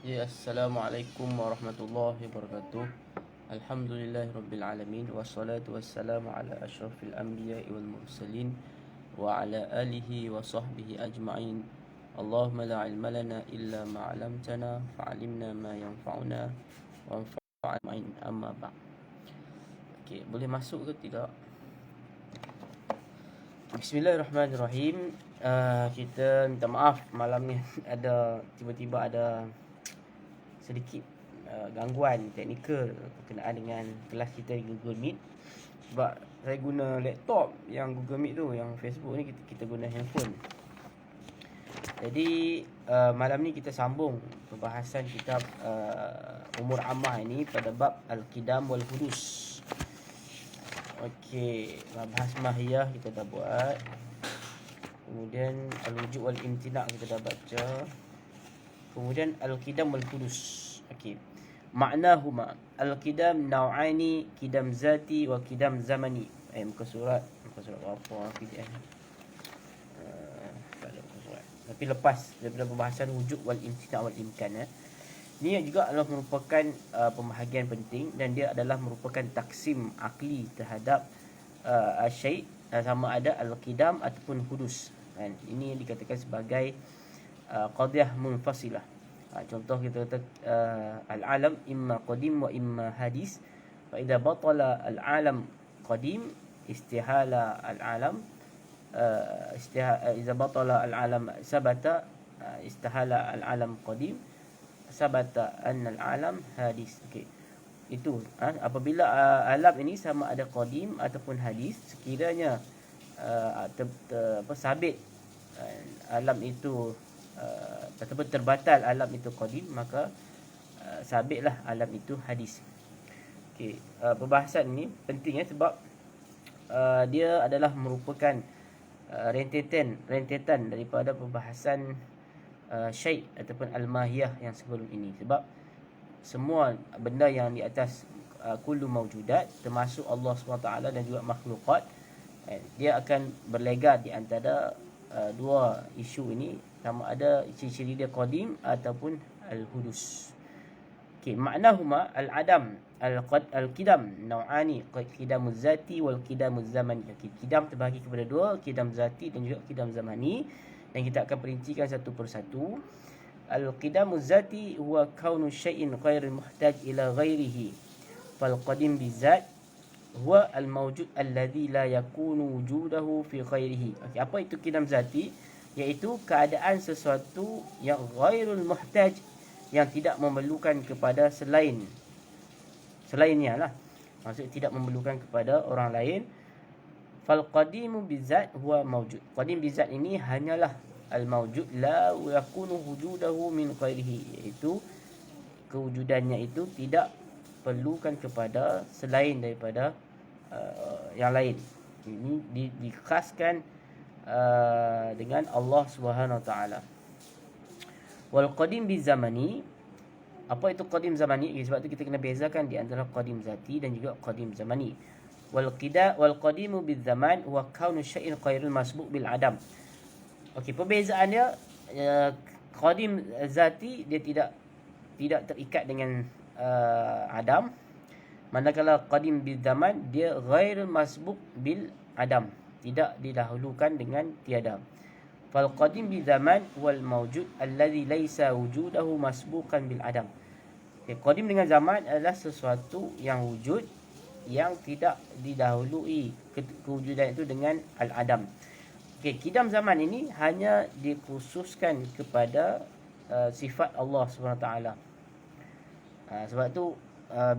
Ya, Assalamualaikum warahmatullahi wabarakatuh. Alhamdulillahirabbil alamin wassalatu wassalamu ala asyrafil anbiya'i wal mursalin wa ala alihi wa sahbihi ajma'in. Allahumma la ilma lana illa ma 'allamtana fa'allimna ma yanfa'una wa anfa'na ma'in amma ba'd. Okey, boleh masuk ke tidak? Bismillahirrahmanirrahim. Kita minta maaf malam ni tiba-tiba ada sedikit gangguan teknikal berkenaan dengan kelas kita di Google Meet. Sebab saya guna laptop yang Google Meet tu, yang Facebook ni kita guna handphone. Jadi malam ni kita sambung perbahasan kitab Umur Ammah ini pada bab Al-Qidam wal Hudus. Okey, bahas mahiyah kita dah buat. Kemudian Al-Wujud wal Imtina' kita dah baca. Kemudian Al-Qidam wal Hudus. Okey. Ma'nahuma Al-Qidam naw'ani, qidam zati wa qidam zamani. Muka surat apa PDF. Tak ada muka surat. Tapi lepas daripada pembahasan wujud wal imtina' wal imkan, ini juga adalah merupakan pembahagian penting, dan dia adalah merupakan taksim akli terhadap syai' sama ada al-qidam ataupun hudus. Kan? Ini dikatakan sebagai qadiyah munfasilah. Contoh kita kata al-alam imma qadim wa imma hadis. Fa idza batala al-alam qadim istihala al-alam idza batala al-alam sabata istihala al-alam qadim sabata anna al-alam hadis. Okey. Itu apabila alam ini sama ada qadim ataupun hadis, sekiranya sabit alam itu ataupun terbatal alam itu qadim, maka sabitlah alam itu hadis. Okey, perbahasan ini penting sebab dia adalah merupakan rentetan daripada perbahasan syai' ataupun al-mahiyah yang sebelum ini. Sebab semua benda yang di atas kullu mawjudat, termasuk Allah SWT dan juga makhlukat, dia akan berlega di antara dua isu ini, sama ada ciri-ciri dia qadim ataupun al-hudus. Okey, maknahuma al-adam al-qidam naw'ani, qidamuz zati wal qidamuz zamani. Okey, qidam terbahagi kepada dua, qidam zati dan juga qidam zamani, dan kita akan perincikan satu persatu. Al-qidamuz zati huwa kaunu syai'in ghairil muhtaj ila ghairihi, fal qadim bizat huwa al-mawjud alladhi la yakunu wujudahu fi ghairihi. Okey, apa itu qidam zati? Iaitu keadaan sesuatu yang ghairul muhtaj, yang tidak memerlukan kepada selainnya lah. Maksud tidak memerlukan kepada orang lain. Fal qadimu bizat huwa mawjud. Qadim bizat ini hanyalah al-mawjud la yakunu wujudahu min ghairihi, iaitu kewujudannya itu tidak perlukan kepada selain daripada yang lain. Ini dikhaskan dengan Allah Subhanahu Wa Taala. Wal qadim bi zamani, apa itu qadim zamani? Sebab tu kita kena bezakan di antara qadim zati dan juga qadim zamani. Wal qadimu bi zaman wa kaunu syai'in ghairul masbuq bil adam. Okey, perbezaan dia, qadim zati dia tidak terikat dengan adam, manakala qadim bil zaman dia ghairul masbuq bil adam, tidak didahulukan dengan tiada. Fal qadim bi zaman wal mawjud alladhi laysa wujudahu masbuqan bil adam. Okay, qadim dengan zaman adalah sesuatu yang wujud yang tidak didahului kewujudan itu dengan al-adam. Okey, qidam zaman ini hanya dikhususkan kepada sifat Allah SWT. Sebab tu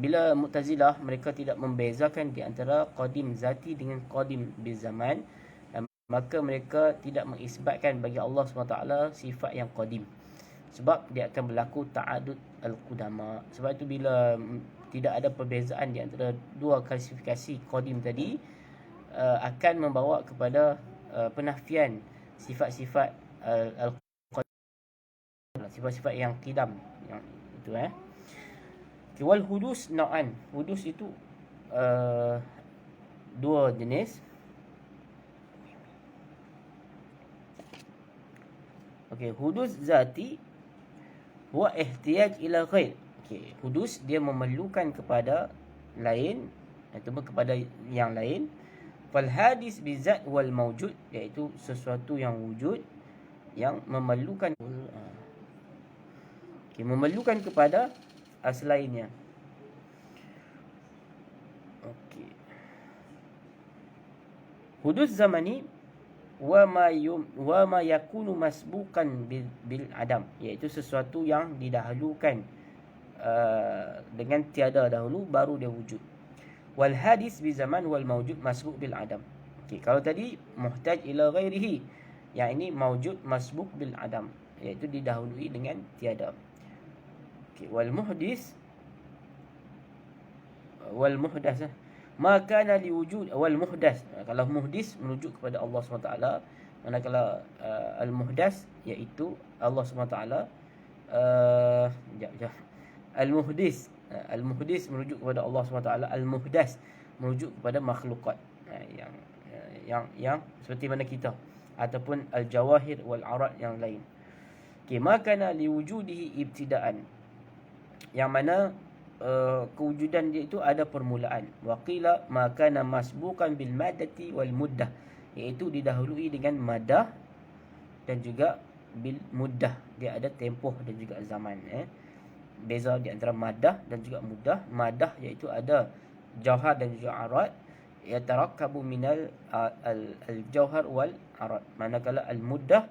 bila Mu'tazilah, mereka tidak membezakan di antara qadim zati dengan qadim bil zaman, maka mereka tidak mengisbatkan bagi Allah SWT sifat yang qadim, sebab dia akan berlaku ta'adud al-qudama. Sebab itu bila tidak ada perbezaan di antara dua klasifikasi qadim tadi, akan membawa kepada penafian sifat-sifat al-qadim, sifat-sifat yang qidam yang itu. Wal hudus nau'an. Hudus itu dua jenis. Okey, hudus zati huwa ihtiyaj ila ghair. Okey, hudus dia memerlukan kepada lain ataupun kepada yang lain. Fal hadis bizat wal mawjud, iaitu sesuatu yang wujud yang memerlukan memerlukan kepada selainnya. Okey. Hudus zamani wa ma yakunu masbukan bil adam, iaitu sesuatu yang didahulukan dengan tiada dahulu baru dia wujud. Wal hadis bi zaman wal mawjud masbuk bil adam. Okey, kalau tadi muhtaj ila ghairihi, yang ini mawjud masbuk bil adam, iaitu didahului dengan tiada. Okey, wal muhdis wal muhdas ma kana li wujud wal muhdas. Kalau muhdis merujuk kepada Allah SWT, manakala al muhdas iaitu Allah SWT. Al muhdis merujuk kepada Allah SWT, al muhdas merujuk kepada makhlukat yang seperti mana kita, ataupun al jawahir wal arad yang lain. Okey, ma kana li wujudihi ibtidaan, yang mana kewujudan dia itu ada permulaan. Waqila makana masbukan bil madati wal muddah, iaitu didahului dengan madah dan juga bil muddah, dia ada tempoh dan juga zaman. Beza di antara madah dan juga muddah. Madah iaitu ada jauhar dan juga arad, yatarakkabu minal al jauhar wal arad, manakala al muddah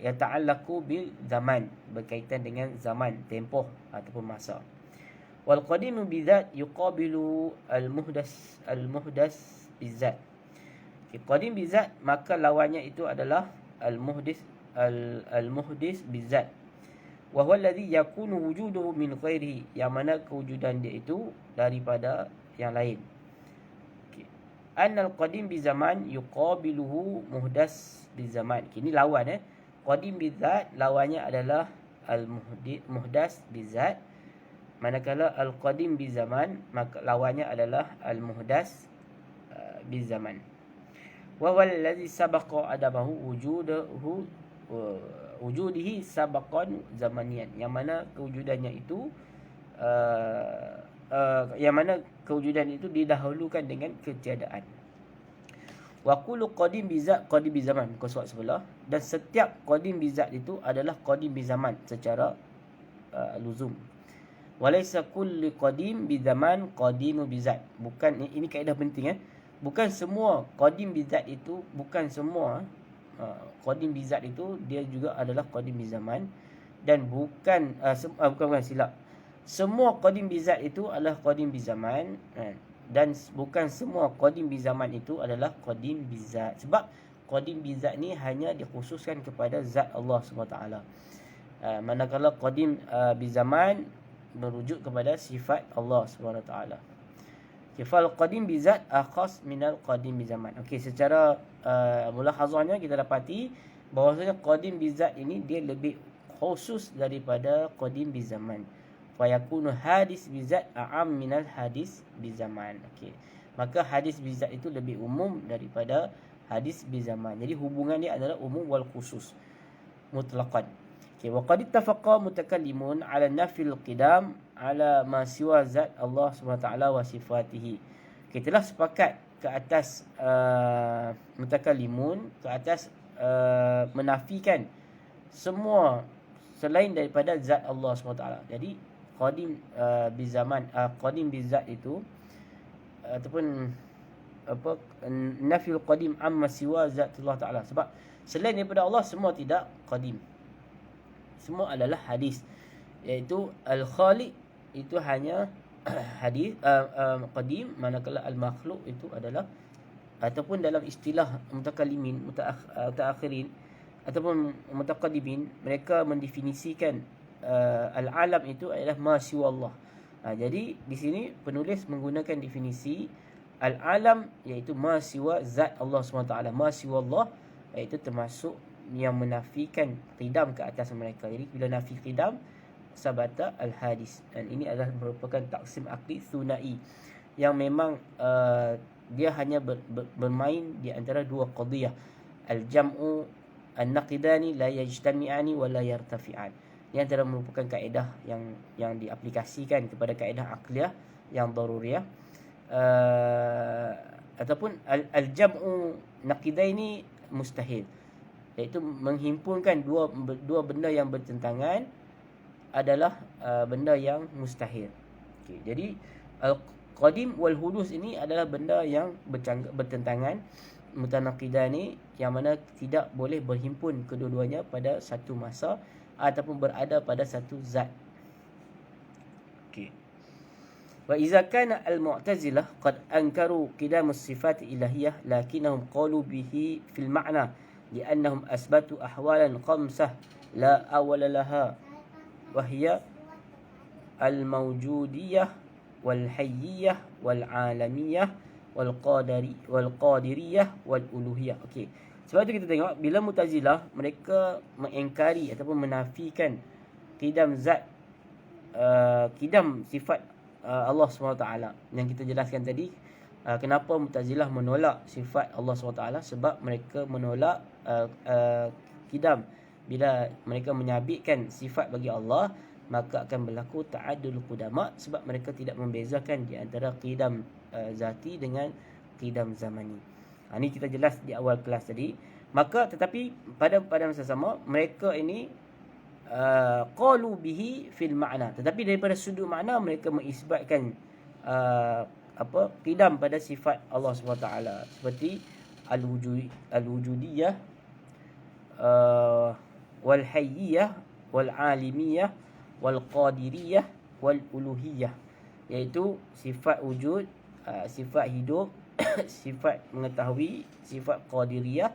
yata'allaqu bil zaman, berkaitan dengan zaman, tempoh ataupun masa. Wal qadim bizat yuqabilu al muhdas bizat. Qadim bizat, maka lawannya itu adalah al muhdis bizat. Wa huwa alladhi yakunu wujuduhu min ghairihi, yang mana kewujudan dia itu daripada yang lain. Annal qadim bi zaman yuqabiluhu muhdas bi zaman. Ini lawan. Qadim bi zat, lawannya adalah al muhdas bi zat, manakala al qadim bi zaman, maka lawannya adalah al muhdas bi zaman. Wa huwa alladhi sabaqa adabahu wujudihi sabaqan zamanian, yang mana kewujudannya itu yang mana kewujudan itu didahulukan dengan ketiadaan. Wa kullu qadim bizat qadim bi zaman, koswat sebelah, dan setiap qadim bizat itu adalah qadim bi zaman secara luzum. Walaysa kullu qadim bi zaman qadim bizat. Bukan, ini kaedah penting. Bukan semua qadim bizat itu, bukan semua qadim bizat itu dia juga adalah qadim bi zaman, dan bukan silap. Semua qadim bizat itu adalah qadim bi zaman, dan bukan semua qadim bi zaman itu adalah qadim bizat. Sebab qadim bizat ni hanya dikhususkan kepada zat Allah SWT. Manakala qadim bi zaman merujuk kepada sifat Allah SWT. Fal qadim bizat akhas minal qadim bi zaman. Okey, secara mulahazahnya kita dapati bahawasanya qadim bizat ini dia lebih khusus daripada qadim bi zaman. Fa yakunu hadis bizat a'am minal hadis bi zaman. Okey, maka hadis bizat itu lebih umum daripada hadis bi zaman. Jadi hubungan dia adalah umum wal khusus mutlaqan. Okey, wa qad ittafaqa mutakallimun ala nafil qidam ala ma siwa zat Allah SWT wa sifatihi. Kita telah sepakat ke atas mutakallimun, ke atas menafikan semua selain daripada zat Allah SWT. Jadi qadim bi zaman, qadim bi zat itu ataupun nafil qadim amma siwa zat Allah Taala. Sebab selain daripada Allah semua tidak qadim, semua adalah hadis, iaitu al-khaliq itu hanya hadis qadim, manakala al-makhluq itu adalah, ataupun dalam istilah mutakallimin mutaakhirin ataupun mutaqaddimin, mereka mendefinisikan al-alam itu adalah ma siwa Allah. Jadi di sini penulis menggunakan definisi al-alam, iaitu ma siwa zat Allah SWT. Ma siwa Allah iaitu termasuk yang menafikan qidam ke atas mereka. Jadi bila nafi qidam, sabata al-hadis, dan ini adalah merupakan taksim akli thunai, yang memang dia hanya bermain di antara dua qadiyah, al-jam'u an-naqidani la yajtami'ani wa la yartafi'an. Ini antara merupakan kaedah yang diaplikasikan kepada kaedah akliyah yang daruriyah. Ataupun al-jam'u naqidaini mustahil, iaitu menghimpunkan dua benda yang bertentangan adalah benda yang mustahil. Okay, jadi al-qadim wal hudus ini adalah benda yang bertentangan, mutanaqidah ni, yang mana tidak boleh berhimpun kedua-duanya pada satu masa ataupun berada pada satu zat. Okey. Wa idza kana al-mu'tazilah qad ankaru qidam as-sifat ilahiyah lakinnahum qalu bihi fil ma'na li'annahum asbatu ahwalan khamsah la awwala laha wa hiya al-mawjudiyah wal hayyiyah wal alamiyah wal qadiriyah wal uluhiyah. Okey. Sebab tu kita tengok bila Mu'tazilah mereka mengingkari ataupun menafikan qidam zat, qidam sifat Allah SWT yang kita jelaskan tadi. Kenapa Mu'tazilah menolak sifat Allah SWT? Sebab mereka menolak qidam. Bila mereka menyabitkan sifat bagi Allah, maka akan berlaku ta'adul qudama, sebab mereka tidak membezakan di antara qidam zati dengan qidam zamani. Ini kita jelas di awal kelas tadi. Maka tetapi pada masa sama mereka ini qalu bihi fil ma'na, tetapi daripada sudut makna mereka mengisbatkan qidam pada sifat Allah SWT, seperti al-wujudiyah, wal hayyiyah, wal alimiyah, wal qadiriyah, wal uluhiyah, iaitu sifat wujud, sifat hidup, sifat mengetahui, sifat qadiriyah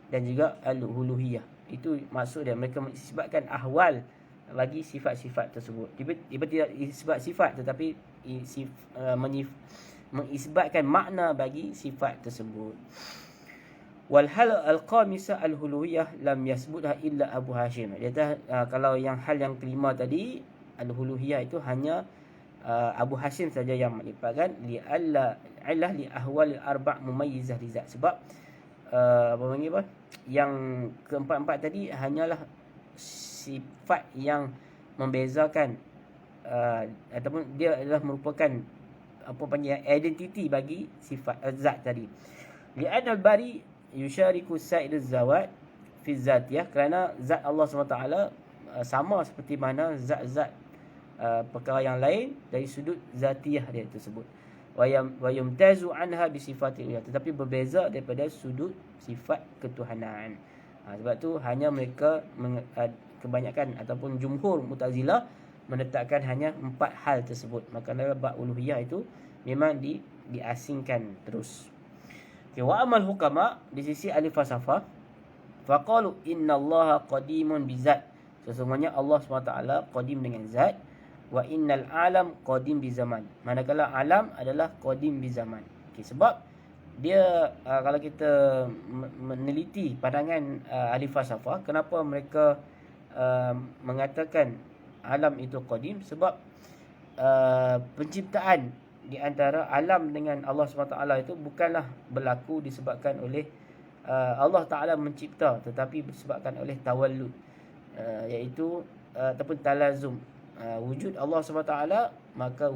dan juga al-uluhiyah. Itu maksud dia, mereka mengisbatkan ahwal bagi sifat-sifat tersebut. Dia tidak isbat sifat, tetapi mengisbatkan makna bagi sifat tersebut. Wal hal al-khamisah al-uluhiyah lam yasbutha illa Abu Hashim. Dia kalau yang hal yang kelima tadi, al-uluhiyah, itu hanya Abu Hashim saja yang melibatkan li'alla li ahwal arba' mumayyizah li zat. Sebab yang keempat-empat tadi hanyalah sifat yang membezakan, ataupun dia adalah merupakan identiti bagi sifat zat tadi. Li'anna al-bari yushariku sa'id az-zawat fi zatiyah, kerana zat Allah SWT sama seperti mana zat-zat perkara yang lain dari sudut zatiyah dia tersebut. Wa yumtazu anha bi sifatillah, tetapi berbeza daripada sudut sifat ketuhanan. Sebab tu hanya mereka kebanyakan ataupun jumhur Mu'tazilah menetapkan hanya 4 hal tersebut. Maka dalam bab uluhiyah itu memang diasingkan terus. Okay, wa amal hukama, di sisi ahli falsafah, faqalu innallaha qadimun bizat, sesungguhnya Allah SWT qadim dengan zat. Wa innal alam qadim bi zaman, manakala alam adalah qadim bi zaman. Okay, sebab dia kalau kita meneliti pandangan ahli falsafah, kenapa mereka mengatakan alam itu qadim? Sebab penciptaan di antara alam dengan Allah SWT itu bukanlah berlaku disebabkan oleh Allah Ta'ala mencipta, tetapi disebabkan oleh tawallud, iaitu ataupun talazum, wujud Allah SWT. Maka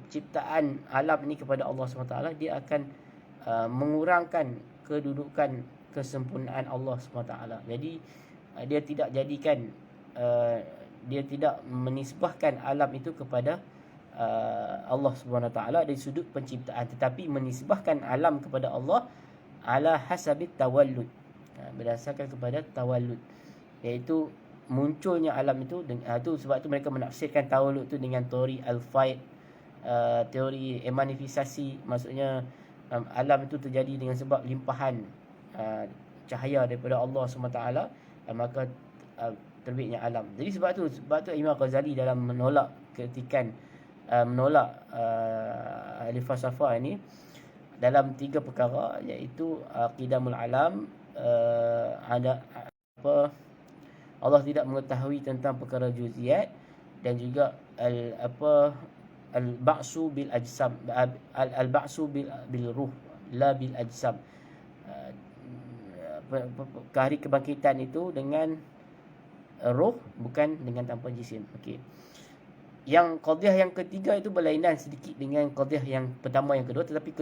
ciptaan alam ini kepada Allah SWT, dia akan mengurangkan kedudukan kesempurnaan Allah SWT. Jadi dia tidak jadikan, dia tidak menisbahkan alam itu kepada Allah SWT dari sudut penciptaan, tetapi menisbahkan alam kepada Allah ala hasabit tawallud, berdasarkan kepada tawallud, iaitu munculnya alam itu. Sebab tu mereka menafsirkan tawallud itu dengan teori al-faid, teori emanifisasi. Maksudnya alam itu terjadi dengan sebab limpahan cahaya daripada Allah SWT, maka terbitnya alam. Jadi sebab tu Imam Ghazali dalam menolak ahli falsafah ini dalam 3 perkara, iaitu qidamul alam, ada Allah tidak mengetahui tentang perkara juziat, dan juga al-ba'su bil ajsam, al-ba'su bil ruh la bil ajsam, hari kebangkitan itu dengan roh, bukan dengan tanpa jisim. Okey. Yang qadhiyah yang ketiga itu berlainan sedikit dengan qadhiyah yang pertama yang kedua, tetapi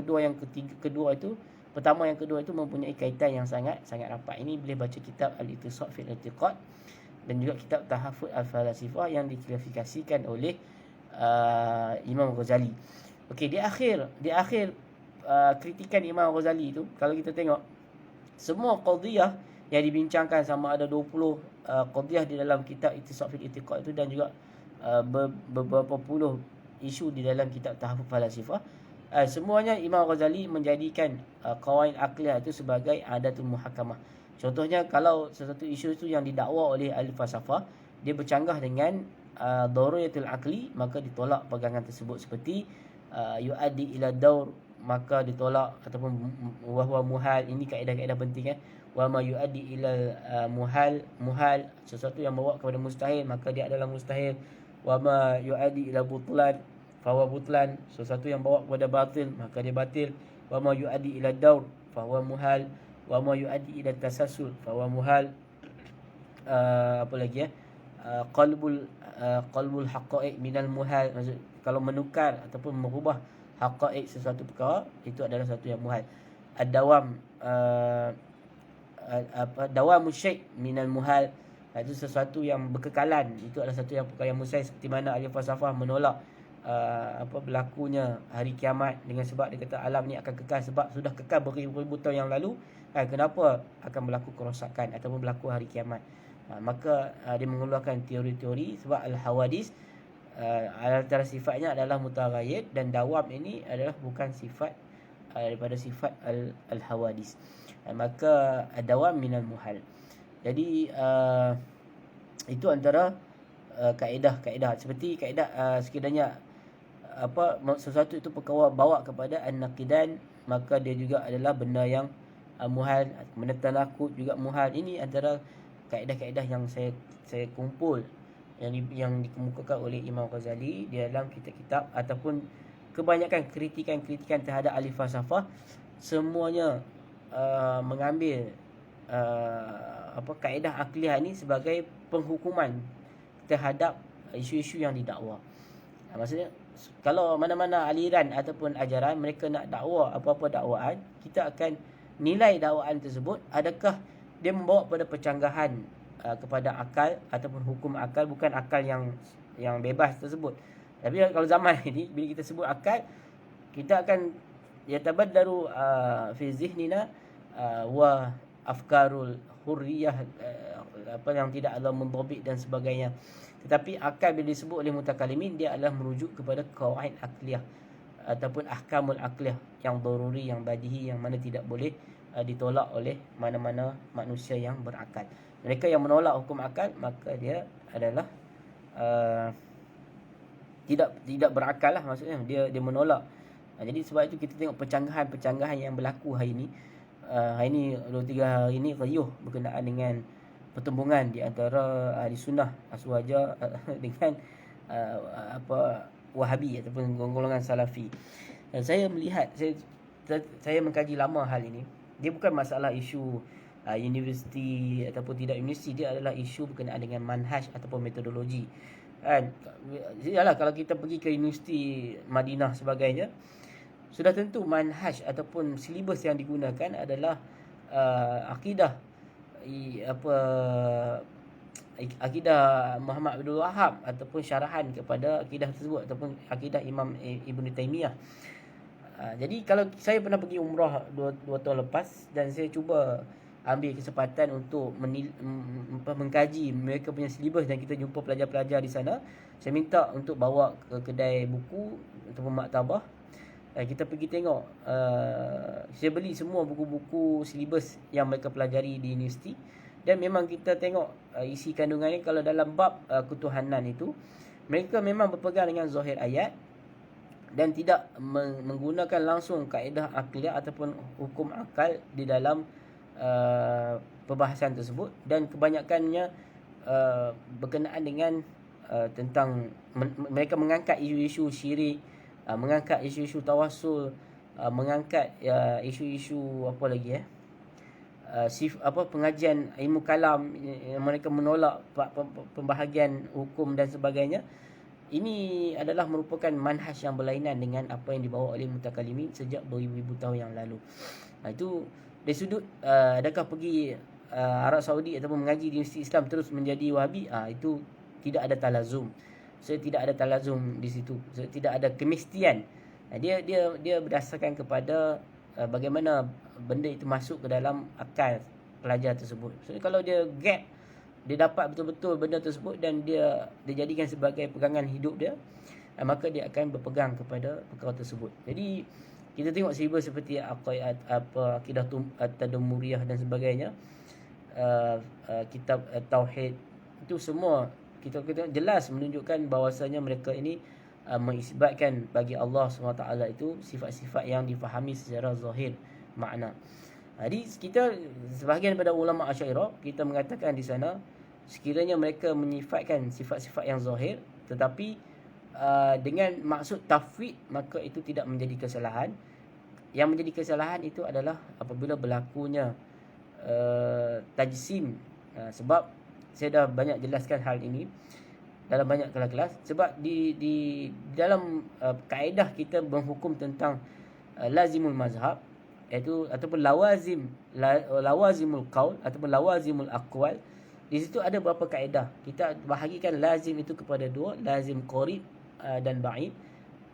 pertama yang kedua itu mempunyai kaitan yang sangat rapat. Ini boleh baca kitab Al-Ittisaq fil I'tiqad dan juga kitab Tahaffuz Al-Falasifah yang diklasifikasikan oleh Imam Ghazali. Okey, di akhir kritikan Imam Ghazali itu, kalau kita tengok semua qadhiyah yang dibincangkan, sama ada 20 qadhiyah di dalam kitab Ittisaq fil I'tiqad itu, dan juga beberapa puluh isu di dalam kitab Tahaffuz Falasifah, semuanya Imam Ghazali menjadikan qawaid aqliyah itu sebagai adatul muhakamah. Contohnya, kalau sesuatu isu itu yang didakwa oleh ahli falsafah, dia bercanggah dengan daruriyatul aqli, maka ditolak pegangan tersebut. Seperti yuaddi ila daur, maka ditolak, ataupun wahwa muhal, ini kaedah-kaedah penting wa ma yuaddi ila muhal, sesuatu yang membawa kepada mustahil, maka dia adalah mustahil. Wa ma yuaddi ila butlan fahuwa butlan, sesuatu yang bawa kepada batil, maka dia batil. Wa ma yuaddi ila daur fahuwa muhal, wa ma yuaddi ila tasassul fahuwa muhal. Apa lagi qalbul haqa'iq minal muhal, maksud kalau menukar ataupun merubah haqa'iq sesuatu perkara, itu adalah satu yang muhal. Ad-dawam dawamu syai' minal muhal, itu sesuatu yang berkekalan, itu adalah satu yang perkara yang mustahil. Seperti mana ahli falsafah menolak berlakunya hari kiamat dengan sebab dia kata alam ni akan kekal, sebab sudah kekal beribu-ribu tahun yang lalu, kenapa akan berlaku kerosakan ataupun berlaku hari kiamat. Maka dia mengeluarkan teori-teori, sebab al-hawadis antara sifatnya adalah mutaghayyir, dan dawam ini adalah bukan sifat daripada sifat al-hawadis. Maka dawam minal muhal. Jadi itu antara kaedah-kaedah. Seperti kaedah sekiranya sesuatu itu perkara bawa kepada an-naqidan, maka dia juga adalah benda yang muhal. Benda tanakut juga muhal. Ini antara kaedah-kaedah yang saya kumpul, yang dikemukakan oleh Imam Ghazali di dalam kitab-kitab, ataupun kebanyakan kritikan-kritikan terhadap ahli falsafah, semuanya mengambil kaedah akliyah ini sebagai penghukuman terhadap isu-isu yang didakwa. Maksudnya, kalau mana-mana aliran ataupun ajaran mereka nak dakwa apa-apa dakwaan, kita akan nilai dakwaan tersebut, adakah dia membawa pada pencanggahan kepada akal ataupun hukum akal, bukan akal yang bebas tersebut. Tapi kalau zaman ini, bila kita sebut akal, kita akan yatabaddaru fi zihnina wa afkarul hurriyah, yang tidak ada mendhabit dan sebagainya. Tetapi akal bila disebut oleh mutakalimin, dia adalah merujuk kepada qawaid akliyah ataupun ahkamul akliyah yang daruri, yang badihi, yang mana tidak boleh ditolak oleh mana-mana manusia yang berakal. Mereka yang menolak hukum akal, maka dia adalah tidak berakal lah, maksudnya dia menolak. Jadi sebab itu kita tengok pencanggahan yang berlaku hari ini. Hari ini 2-3 hari ini riuh berkenaan dengan pertembungan di antara ahli sunnah aswaja dengan Wahabi ataupun golongan Salafi. Dan saya melihat, saya mengkaji lama hal ini. Dia bukan masalah isu universiti ataupun tidak universiti, dia adalah isu berkenaan dengan manhaj ataupun metodologi. Yalah, kalau kita pergi ke Universiti Madinah sebagainya, sudah tentu manhaj ataupun silibus yang digunakan adalah akidah akidah Muhammad Abdul Wahhab, ataupun syarahan kepada akidah tersebut, ataupun akidah Imam Ibn Taymiyah. Jadi kalau saya pernah pergi umrah 2 tahun lepas, dan saya cuba ambil kesempatan untuk mengkaji mereka punya silibus, dan kita jumpa pelajar-pelajar di sana. Saya minta untuk bawa ke kedai buku ataupun maktabah. Kita pergi tengok. Saya beli semua buku-buku silibus yang mereka pelajari di universiti. Dan memang kita tengok isi kandungannya, kalau dalam bab ketuhanan itu, mereka memang berpegang dengan zahir ayat dan tidak menggunakan langsung kaedah akliyah ataupun hukum akal di dalam perbahasan tersebut. Dan kebanyakannya berkenaan dengan tentang mereka mengangkat isu-isu syirik, mengangkat isu-isu tawassul, mengangkat isu-isu apa lagi pengajian ilmu kalam, mereka menolak pembahagian hukum dan sebagainya. Ini adalah merupakan manhaj yang berlainan dengan apa yang dibawa oleh mutakalimin sejak beribu-ribu tahun yang lalu. Itu dari sudut adakah pergi Arab Saudi ataupun mengaji di Universiti Islam terus menjadi Wahabi, itu tidak ada talazum. Tidak ada talazum di situ. Tidak ada kemestian. Dia berdasarkan kepada bagaimana benda itu masuk ke dalam akal pelajar tersebut. Kalau dia gap, dia dapat betul-betul benda tersebut dan dia jadikan sebagai pegangan hidup dia, maka dia akan berpegang kepada perkara tersebut. Jadi kita tengok silibus seperti akidah tadamuriyah dan sebagainya, kitab tauhid, itu semua kita tengok jelas menunjukkan bahawasanya mereka ini mengisbatkan bagi Allah SWT itu sifat-sifat yang difahami secara zahir makna. Jadi kita sebahagian daripada ulama Asy'ariyah, kita mengatakan di sana sekiranya mereka menyifatkan sifat-sifat yang zahir tetapi dengan maksud tafwid, maka itu tidak menjadi kesalahan. Yang menjadi kesalahan itu adalah apabila berlakunya tajsim. Sebab saya dah banyak jelaskan hal ini dalam banyak kelas-kelas. Sebab di dalam kaedah kita menghukum tentang lazimul mazhab, iaitu ataupun lawazimul qaul ataupun lawazimul aqwal, di situ ada beberapa kaedah. Kita bahagikan lazim itu kepada dua, lazim qarib dan ba'id.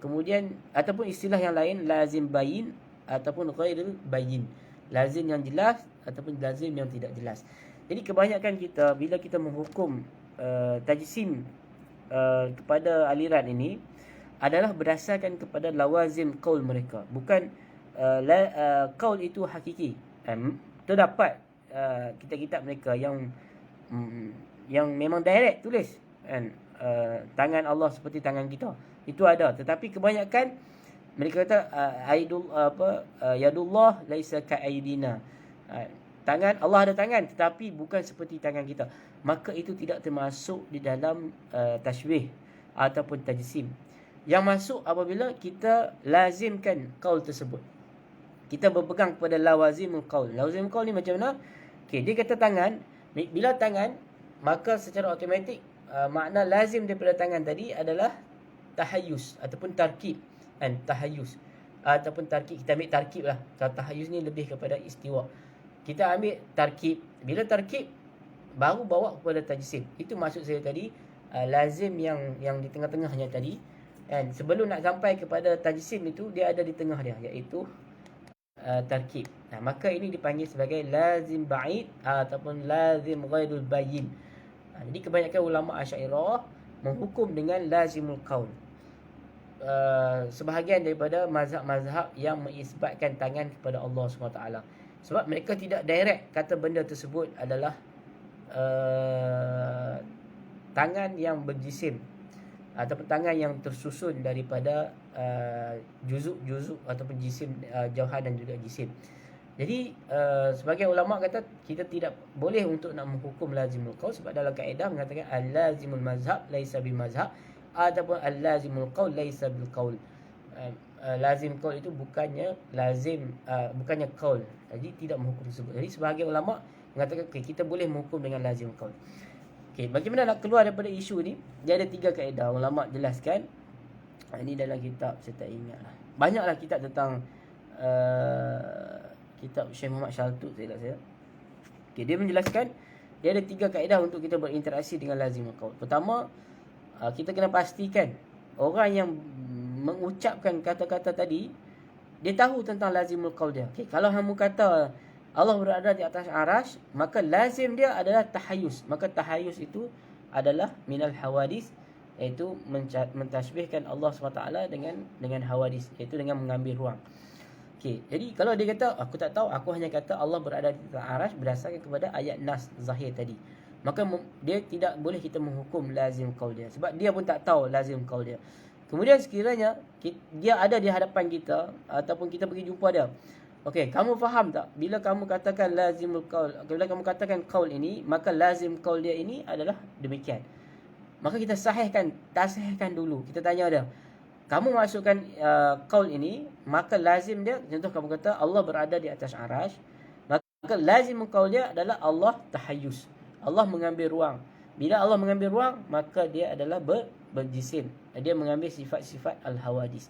Kemudian ataupun istilah yang lain, lazim bayin ataupun ghairul bayin. Lazim yang jelas ataupun lazim yang tidak jelas. Jadi kebanyakan kita bila kita menghukum tajsim kepada aliran ini adalah berdasarkan kepada lawazim qaul mereka, bukan qaul itu hakiki. Terdapat kitab-kitab mereka yang memang direct tulis kan, tangan Allah seperti tangan kita, itu ada. Tetapi kebanyakan mereka kata yadullah laisa ka'aidina, tangan Allah ada tangan tetapi bukan seperti tangan kita. Maka itu tidak termasuk di dalam tashbih ataupun tajsim. Yang masuk apabila kita lazimkan qaul tersebut, kita berpegang kepada lawazimul qaul. Lawazimul qaul ni macam mana? Okey, dia kata tangan. Bila tangan, maka secara automatik makna lazim daripada tangan tadi adalah tahayyus ataupun tarkib. Tahayyus ataupun tarkib, kita ambil tarkib lah. Kalau tahayyus ni lebih kepada istiwa. Kita ambil tarkib. Bila tarkib baru bawa kepada tajsim. Itu maksud saya tadi, lazim yang di tengah-tengahnya tadi. Dan sebelum nak sampai kepada tajsim itu, dia ada di tengah dia, iaitu tarkib. Maka ini dipanggil sebagai lazim ba'id ataupun lazim ghairul bayin. Jadi kebanyakan ulama Asy'ariyah menghukum dengan lazimul qaul. Sebahagian daripada mazhab-mazhab yang mengisbatkan tangan kepada Allah SWT. Sebab mereka tidak direct kata benda tersebut adalah tangan yang berjisim ataupun tangan yang tersusun daripada juzuk-juzuk ataupun jisim jauhar dan juga jisim. Jadi sebagai ulama kata kita tidak boleh untuk nak menghukum lazimul qaul, sebab dalam kaedah mengatakan al-lazimul mazhab laisa bimazhab ataupun al-lazimul qaul laisa bil qaul. Lazim qaul itu bukannya lazim, bukannya qaul. Jadi tidak menghukum tersebut. Jadi sebahagian ulama mengatakan kita boleh menghukum dengan lazim qaul. Okey, bagaimana nak keluar daripada isu ni? Dia ada 3 kaedah ulama jelaskan. Ini dalam kitab, saya tak ingat lah. Banyaklah kitab tentang kitab Syekh Muhammad Shaltut, saya tak saya. Okey, dia menjelaskan dia ada 3 kaedah untuk kita berinteraksi dengan lazimul qaul. Pertama, kita kena pastikan orang yang mengucapkan kata-kata tadi dia tahu tentang lazimul qaul dia. Okey, kalau hangmu kata Allah berada di atas arasy, maka lazim dia adalah tahayyus. Maka tahayyus itu adalah minal hawadis, iaitu mentasbihkan Allah SWT dengan hawadis, iaitu dengan mengambil ruang. Okey, jadi kalau dia kata aku tak tahu, aku hanya kata Allah berada di atas arasy berdasarkan kepada ayat nas zahir tadi, maka dia tidak boleh kita menghukum lazim qaul dia, sebab dia pun tak tahu lazim qaul dia. Kemudian sekiranya dia ada di hadapan kita ataupun kita pergi jumpa dia, okey, kamu faham tak bila kamu katakan lazimul qaul, bila kamu katakan qaul ini, maka lazim qaul dia ini adalah demikian. Maka kita tasihkan dulu. Kita tanya dia, kamu masukkan qaul ini, maka lazim dia, contoh kamu kata Allah berada di atas arasy, Maka lazimul qaul dia adalah Allah tahayyus. Allah mengambil ruang. Bila Allah mengambil ruang, maka dia adalah berjisim. Dia mengambil sifat-sifat al-hawadis.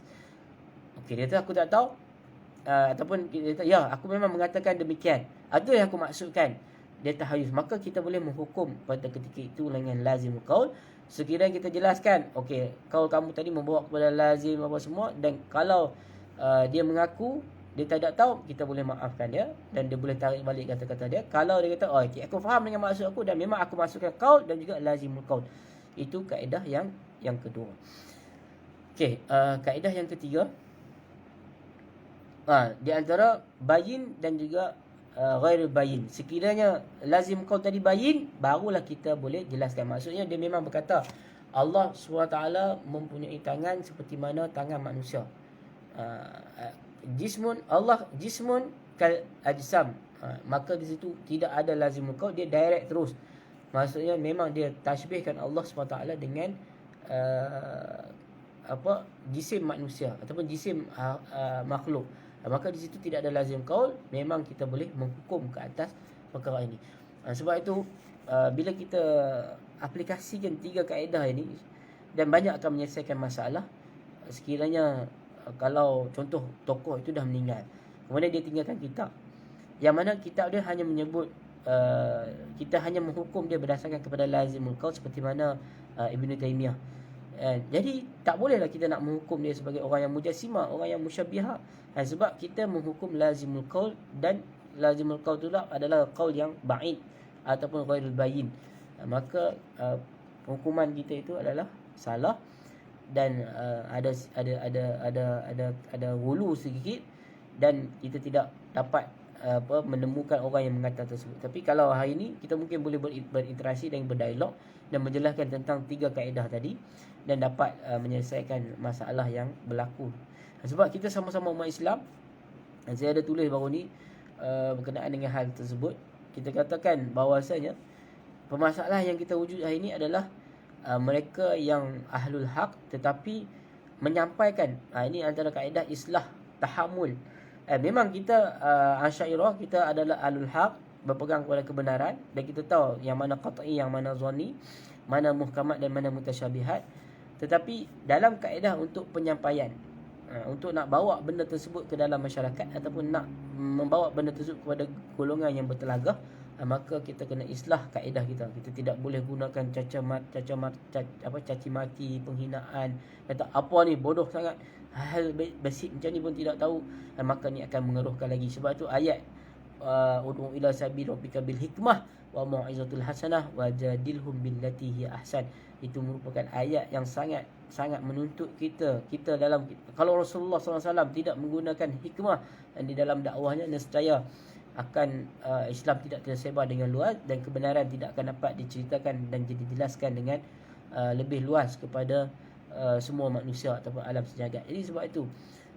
Okey, dia kata aku tak tahu. Ataupun dia kata, ya, aku memang mengatakan demikian. Itu yang aku maksudkan. Dia tahayyus. Maka kita boleh menghukum pada ketika itu dengan lazimul qaul. Sekiranya kita jelaskan, okey, qaul kamu tadi membawa kepada lazim apa semua. Dan kalau dia mengaku dia tak tahu, kita boleh maafkan dia dan dia boleh tarik balik kata-kata dia. Kalau dia kata, oh okey, aku faham dengan maksud aku dan memang aku masukkan qaul dan juga lazimul qaul. Itu kaedah yang kedua. Okey, kaedah yang ketiga, di antara bayin dan juga ghairul bayin. Sekiranya lazim qaul tadi bayin, barulah kita boleh jelaskan. Maksudnya dia memang berkata Allah SWT mempunyai tangan seperti mana tangan manusia. Jismun, Allah jismun kal ajsam. Maka di situ tidak ada lazimul qaul, dia direct terus. Maksudnya memang dia tashbihkan Allah SWT dengan jisim manusia ataupun jisim makhluk. Maka di situ tidak ada lazim qaul, memang kita boleh menghukum ke atas perkara ini. Sebab itu bila kita aplikasikan tiga kaedah ini, dan banyak akan menyelesaikan masalah. Sekiranya kalau contoh tokoh itu dah meninggal, kemudian dia tinggalkan kitab, yang mana kitab dia hanya menyebut kita hanya menghukum dia berdasarkan kepada lazimul qaul seperti mana Ibn Taymiyah. Jadi tak bolehlah kita nak menghukum dia sebagai orang yang mujassimah, orang yang musyabbihah. Sebab kita menghukum lazimul qaul, dan lazimul qaul itu adalah qaul yang ba'id ataupun ghairul bayin. Maka hukuman kita itu adalah salah dan ada hulu sedikit, dan kita tidak dapat menemukan orang yang mengatakan tersebut. Tapi kalau hari ini kita mungkin boleh berinteraksi dan berdialog dan menjelaskan tentang tiga kaedah tadi dan dapat menyelesaikan masalah yang berlaku. Sebab kita sama-sama umat Islam. Saya ada tulis baru ni berkenaan dengan hal tersebut. Kita katakan bahawasanya permasalahan yang kita wujud hari ini adalah mereka yang ahlul haq tetapi menyampaikan, ini antara kaedah islah tahammul. Memang kita Asy'ariyah, kita adalah ahlul haq, berpegang kepada kebenaran, dan kita tahu yang mana qat'i, yang mana zanni, mana muhkamat dan mana mutasyabihat. Tetapi dalam kaedah untuk penyampaian, untuk nak bawa benda tersebut ke dalam masyarakat ataupun nak membawa benda tersebut kepada golongan yang bertelagah, maka kita kena islah kaedah kita. Kita tidak boleh gunakan caci maki, penghinaan, kata apa ni bodoh sangat, hal basic macam ni pun tidak tahu, maka ni akan mengeruhkan lagi. Sebab tu ayat ud'u ila sabil rabbika bil hikmah wa mau'izatul hasanah wajadilhum billati hiya ahsan. Itu merupakan ayat yang sangat menuntut kita dalam, kalau Rasulullah SAW tidak menggunakan hikmah di dalam dakwahnya, nescaya akan Islam tidak tersebar dengan luas dan kebenaran tidak akan dapat diceritakan dan dijelaskan dengan lebih luas kepada semua manusia ataupun alam sejagat. Jadi sebab itu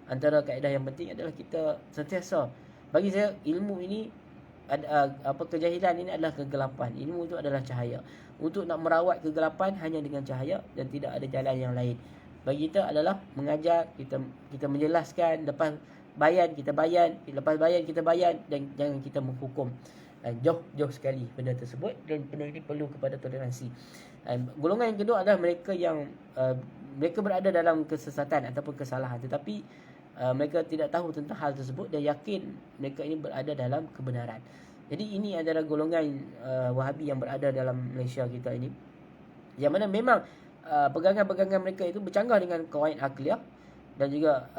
antara kaedah yang penting adalah kita sentiasa, bagi saya ilmu ini kejahilan ini adalah kegelapan. Ilmu itu adalah cahaya. Untuk nak merawat kegelapan hanya dengan cahaya dan tidak ada jalan yang lain. Bagi kita adalah mengajar, kita menjelaskan, lepas bayan kita bayan, lepas bayan kita bayan, dan jangan kita menghukum. Jauh sekali benda tersebut, dan benda ini perlu kepada toleransi. Golongan yang kedua adalah mereka yang mereka berada dalam kesesatan ataupun kesalahan, tetapi mereka tidak tahu tentang hal tersebut dan yakin mereka ini berada dalam kebenaran. Jadi ini adalah golongan Wahabi yang berada dalam Malaysia kita ini, yang mana memang pegangan-pegangan mereka itu bercanggah dengan qawaid akliyah dan juga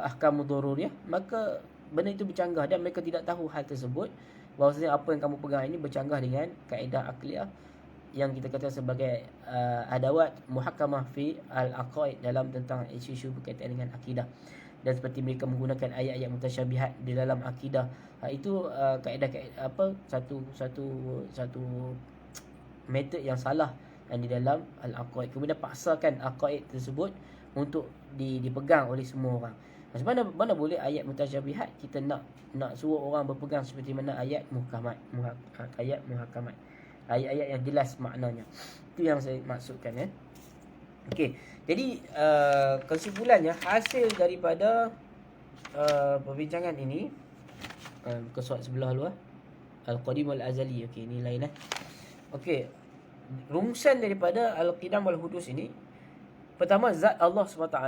ahkamud dururiyah. Maka benda itu bercanggah dan mereka tidak tahu hal tersebut, bahawasanya apa yang kamu pegang ini bercanggah dengan kaedah akliyah yang kita kata sebagai adawat muhakkamah fi al-aqaid, dalam tentang isu-isu berkaitan dengan akidah. Dan seperti mereka menggunakan ayat-ayat mutasyabihat di dalam akidah, itu kaedah satu metod yang salah di dalam al-aqaid. Kemudian paksakan aqaid tersebut untuk dipegang oleh semua orang. Mana boleh ayat mutasyabihat kita nak suruh orang berpegang seperti mana ayat muhkamat, ayat-ayat yang jelas maknanya. Itu yang saya maksudkan. Okey, jadi kesimpulannya, hasil daripada perbincangan ini Bukan soal sebelah luar. Al-Qadim wal-Azali. Okey, ni lain Okey. Rumusan daripada Al-Qidam wal-Hudus ini, pertama, zat Allah SWT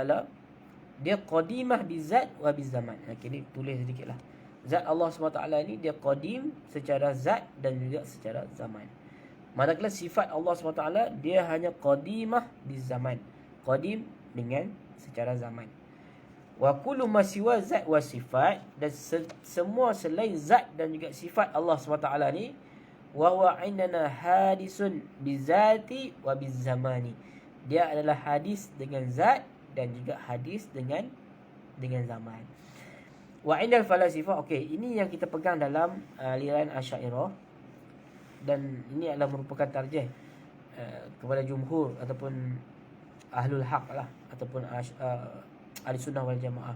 dia qadimah bizat wa bizaman. Okey, ni tulis sedikitlah. Zat Allah SWT ni dia qadim secara zat dan juga secara zaman. Manakala sifat Allah SWT dia hanya qadimah bizaman. Qadim dengan secara zaman. Wa kullu ma siwa zat wa sifat, dan semua selain zat dan juga sifat Allah SWT ni, wa huwa indana hadisun bizati wa bizamani. Dia adalah hadis dengan zat dan juga hadis dengan zaman. Wa indal falasifah, okey, ini yang kita pegang dalam aliran Asy'ariyah, dan ini adalah merupakan tarjih kepada jumhur ataupun ahlul haq lah, ataupun ahli sunnah wal jamaah.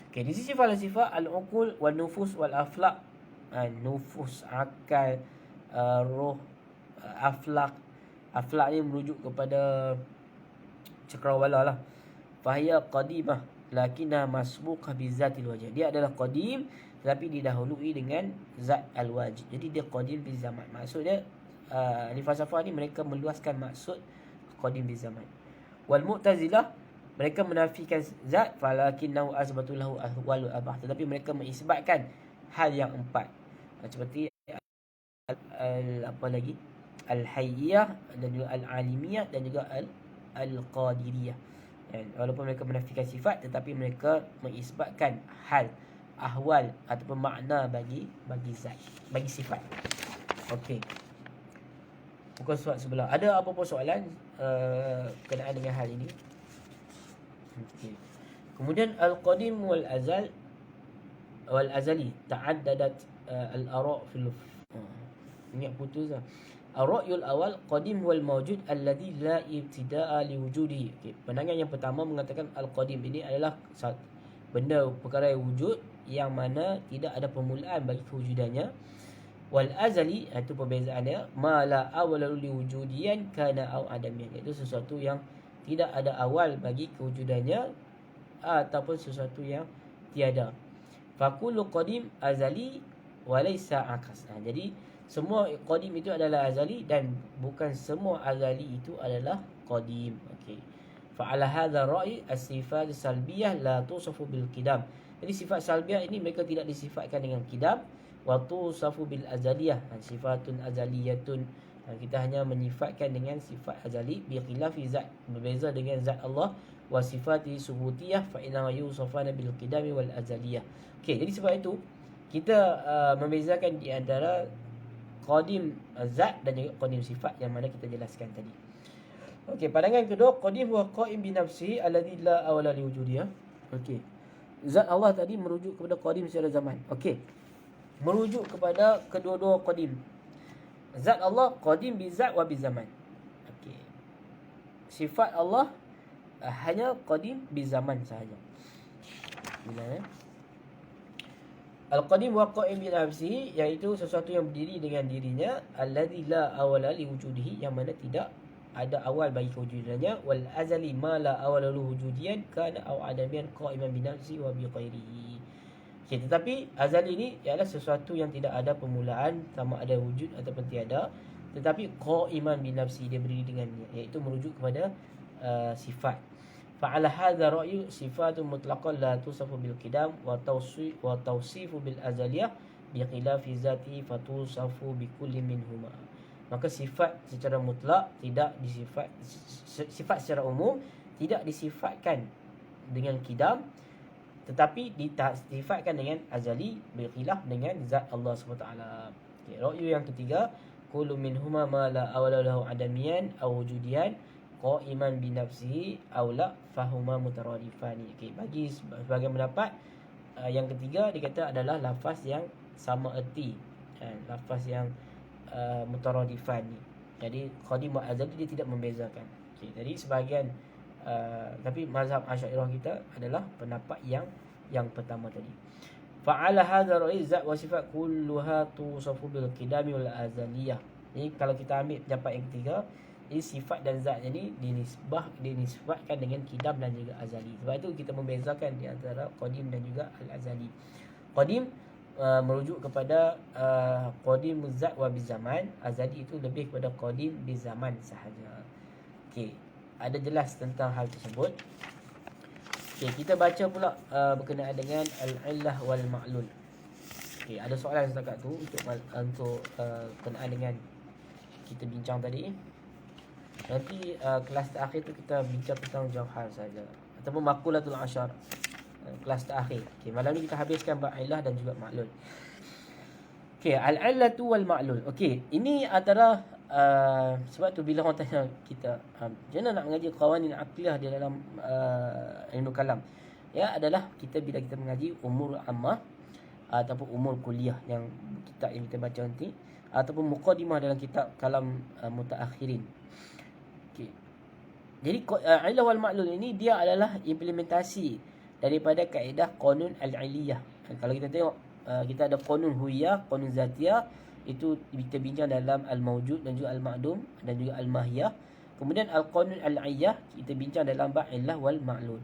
Okay, di sisi falsafah, al-uqul wal nufus wal aflaq, nufus, akal, roh, aflaq ni merujuk kepada cakrawala lah. Fahiya qadimah lakinna masbuqah bi zatil wajh. Dia adalah qadim tetapi didahului dengan zat al-wajid. Jadi dia qadim bi zaman. Maksudnya ahli falsafah ni mereka meluaskan maksud qadim bi zaman. Wal Mu'tazilah, mereka menafikan zat, falakinnahu asbatu lahu ahwal abah, tetapi mereka mengisbatkan hal yang empat, seperti apa lagi, al-hayyiyah dan juga al-alimiyah dan juga al-qadiriyah. Walaupun mereka menafikan sifat, tetapi mereka mengisbatkan hal, ahwal ataupun makna bagi zat, bagi sifat. Okey, bukan soal sebelah. Ada apa-apa soalan berkenaan dengan hal ini? Okay. Kemudian al-qadim wal azali ta'addadat al-ara' fil ingat putus lah. Ar-ra'yul awal qadim wal mawjud alladhi la ibtida'a li wujudihi. Okay. Pandangan yang pertama mengatakan al-qadim ini adalah benda perkara yang wujud yang mana tidak ada permulaan bagi kewujudannya. Wal azali, itu perbezaannya, ma la awwala li wujudiyan kana aw adamiyan, itu sesuatu yang tidak ada awal bagi kewujudannya ataupun sesuatu yang tiada. Faqulu qadim azali walaysa akas. Jadi semua qadim itu adalah azali dan bukan semua azali itu adalah qadim. Okey. Fa ala hadha ra'i as-sifat salbiyah la tusafu bil qidam. Jadi sifat salbiyah ini mereka tidak disifatkan dengan qidam. Wa tusafu bil azaliyah, sifatun azaliyatun, kita hanya menyifatkan dengan sifat azali. Bi khilafi zat, berbeza dengan zat Allah. Wa sifati subutiyah fa inna yusafana bil qidami wal azaliyah. Okey, jadi sebab itu kita membezakan di antara qadim zat dan juga qadim sifat yang mana kita jelaskan tadi. Okey, pandangan kedua, qadim huwa qaim bi nafsihi alladhi la awla li wujudiyah. Okey, zat Allah tadi merujuk kepada qadim secara zaman. Okey, merujuk kepada kedua-dua qadim. Zat Allah qadim bi zat wa bi zaman. Okey. Sifat Allah hanya qadim bi zaman sahaja. Bila Al-qadim wa qa'im bi nafsihi, iaitu sesuatu yang berdiri dengan dirinya, alladzi la awala li wujudihi, yang mana tidak ada awal bagi kewujudannya. Wal azali ma la awala lahu wujudiyan kana aw adamiyan qa'iman bi nafsihi wa bi ghairihi. Okay, tetapi azali ini ialah sesuatu yang tidak ada permulaan, sama ada wujud ataupun tiada, tetapi qa'iman bi nafsi, dia berdiri dengannya, iaitu merujuk kepada sifat. Fa'ala hadza ra'yu sifatun mutlaqan la tusafu bil qidam wa tawsifu bil azaliyah bi khilafi zati fatusafu bi kulli minhuma. Maka sifat secara mutlak tidak sifat secara umum tidak disifatkan dengan qidam, tetapi disifatkan dengan azali berkhilaf dengan zat Allah SWT. Okay, ra'yu yang ketiga, kullu minhuma ma la awala lahu adamiyan aw wujudiyan qa'iman bi nafsihi aw la fahuma mutaradifani. Okay, bagi sebagian pendapat yang ketiga dikata adalah lafaz yang sama erti, lafaz yang mutaradifani. Jadi qadim wa azali dia tidak membezakan. Okay, jadi sebahagian tapi mazhab Asy'ariyah kita adalah pendapat yang pertama tadi. Fa'ala hadza ra'i zat wa sifat kulluha tusafu bil qidami wal azaliyah. Jadi kalau kita ambil pendapat yang ketiga, ini sifat dan zat ini dinisbatkan dengan qidam dan juga azali. Sebab itu kita membezakan di antara qadim dan juga al azali. Qadim merujuk kepada qadim zat wa bizaman. Azali itu lebih kepada qadim bizaman sahaja. Okey, ada jelas tentang hal tersebut. Okey, kita baca pula berkenaan dengan al-illah wal ma'lul. Okey, ada soalan setakat tu untuk berkenaan dengan kita bincang tadi. Nanti kelas terakhir tu kita bincang tentang jauhar saja ataupun maqulatul asyar. Kelas terakhir. Okey, malam ni kita habiskan bab illah dan juga ma'lul. Okey, al-illatu wal ma'lul. Okey, ini antara sebab tu bila orang tanya kita macam mana nak mengaji qawanin aqliyah di dalam ilmu kalam, ya adalah kita bila kita mengaji umur ammah ataupun umur kuliah yang kitab yang kita baca nanti, ataupun muqaddimah dalam kitab kalam mutaakhirin. Okey, jadi illah wal ma'lul ini dia adalah implementasi daripada kaedah qanun al-iliyah. Kalau kita tengok kita ada qanun huiyah, qanun zatiyah, itu kita bincang dalam al-mawjud dan juga al-ma'dum dan juga al-mahiyah. Kemudian al-qanun al-'iyyah kita bincang dalam bab illah wal ma'lul.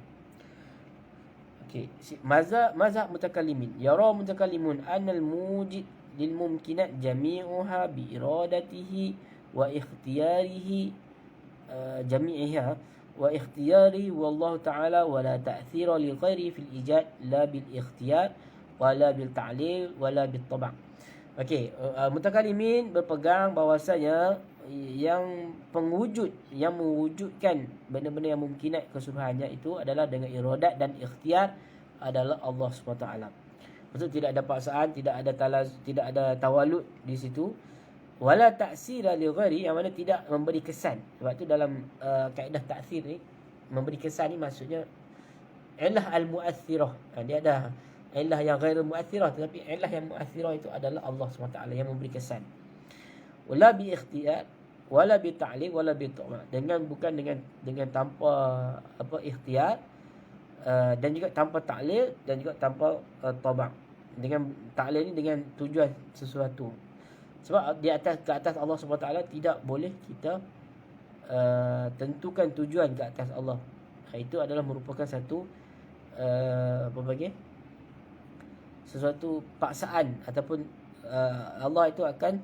Okey, mazhab mutakallimin. Yara mutakallimun anna al-mujid lil mumkinat jami'uha bi iradatihi wa ikhtiyarihi jami'iha wa ikhtiyari wallahu ta'ala wa la ta'thira li ghairi fil ijad la bil ikhtiyar wala bil ta'lil wala bil tab'. Okey, mutakallimin berpegang bahawasanya yang pengwujud yang mewujudkan benda-benda yang mumkinat keseluruhannya itu adalah dengan iradat dan ikhtiar adalah Allah SWT. Maksud tidak ada paksaan, tidak ada tawalud di situ. Wala ta'sira li ghairi, yang mana tidak memberi kesan. Sebab tu dalam kaedah ta'sir ni, memberi kesan ni maksudnya illah al-mu'athirah. Dia ada illah yang ghair mu'athirah, tetapi illah yang mu'athirah itu adalah Allah SWT yang memberi kesan. Wala bi ikhtiyar wala bi ta'liq wala bi ta'ma, bukan dengan tanpa ikhtiar, dan juga tanpa ta'lil dan juga tanpa tabak. Dengan ta'lil ni dengan tujuan sesuatu. Sebab ke atas Allah SWT tidak boleh kita tentukan tujuan ke atas Allah. Itu adalah merupakan satu sesuatu paksaan, ataupun Allah itu akan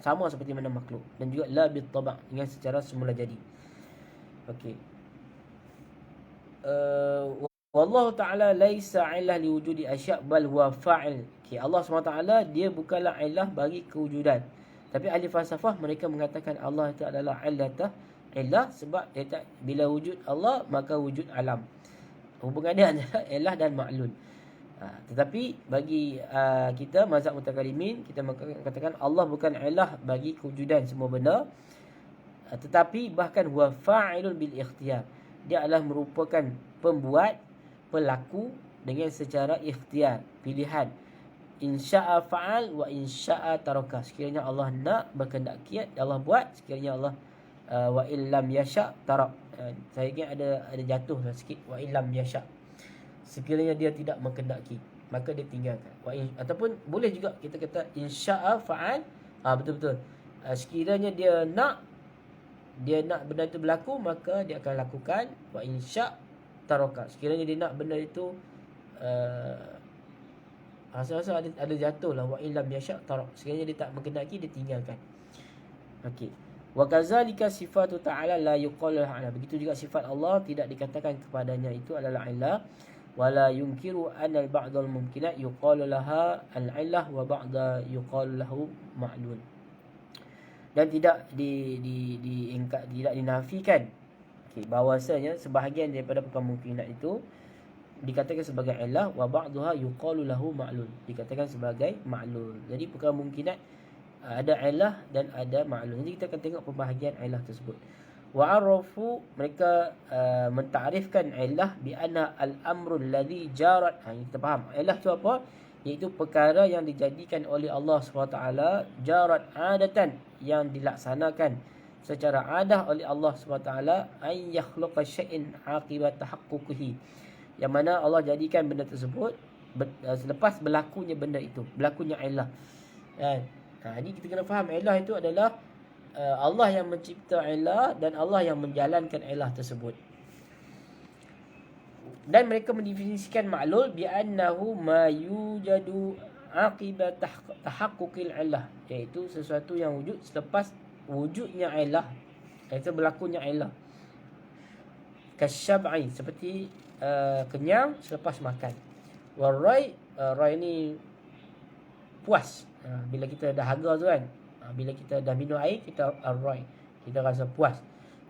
sama seperti mana makhluk, dan juga la bil tabak, dengan secara semula jadi. Okey. Wallahu ta'ala laisa illah liwujudi asya' bal huwa fa'il. Okay, Allah SWT dia bukanlah illah bagi kewujudan. Tapi ahli falsafah mereka mengatakan Allah itu adalah illah sebab bila wujud Allah maka wujud alam. Hubungannya antara illah dan ma'lul. Tetapi bagi kita mazhab mutakallimin, kita katakan Allah bukan illah bagi kewujudan semua benda, tetapi bahkan huwa fa'ilun bil ikhtiyar. Dia adalah merupakan pembuat, pelaku dengan secara ikhtiar, pilihan. Insya'a fa'al wa insya'a taraka. Sekiranya Allah nak berkehendak Allah buat, sekiranya Allah wa illam yasha' tarak. Saya ingat ada jatuh sikit, wa illam yasha'. Sekiranya dia tidak berkehendaki, maka dia tinggalkan. Ataupun boleh juga kita kata insya'a fa'al. Betul-betul. Sekiranya dia nak benda itu berlaku, maka dia akan lakukan. Wa insya' taraka. Sekiranya dia nak benda itu rasa-rasa ada jatuh lah. Wa illam yasha' tarak. Sekiranya dia tak berkehendaki, dia tinggalkan. Okey. Wa kadzalika sifatu ta'ala la yuqalu laha. Begitu juga sifat Allah tidak dikatakan kepadanya itu adalah illah. Wala yunkiru anna al-ba'd al-mumkinat yuqalu laha al-illah wa ba'da yuqalu lahu ma'lul. Dan tidak tidak dinafikan bahawasanya sebahagian daripada kemungkinan itu dikatakan sebagai illah, wa ba'daha yuqalu lahu ma'lul, dikatakan sebagai ma'lul. Jadi perkara mungkinat ada illah dan ada ma'lul. Jadi kita akan tengok pembahagian illah tersebut. Wa arafu, mereka mentarifkan illah bi anna al-amru alladhi jarat. Kita faham illah tu apa? Iaitu perkara yang dijadikan oleh Allah SWT jarat adatan, yang dilaksanakan secara adah oleh Allah SWT, ay yakhluqa syai'in aqibat tahaqquqihi, yang mana Allah jadikan benda tersebut selepas berlakunya benda itu, berlakunya illah. Jadi kita kena faham illah itu adalah Allah yang mencipta illah dan Allah yang menjalankan illah tersebut. Dan mereka mendefinisikan ma'lul bi annahu ma yujadu aqiba tahaqquqil illah, iaitu sesuatu yang wujud selepas wujudnya illah, iaitu berlakunya illah. Kasyab'i, seperti kenyang selepas makan. Warai, rai ni puas. Bila kita dah haga tu kan, bila kita dah minum air, kita rai, kita rasa puas.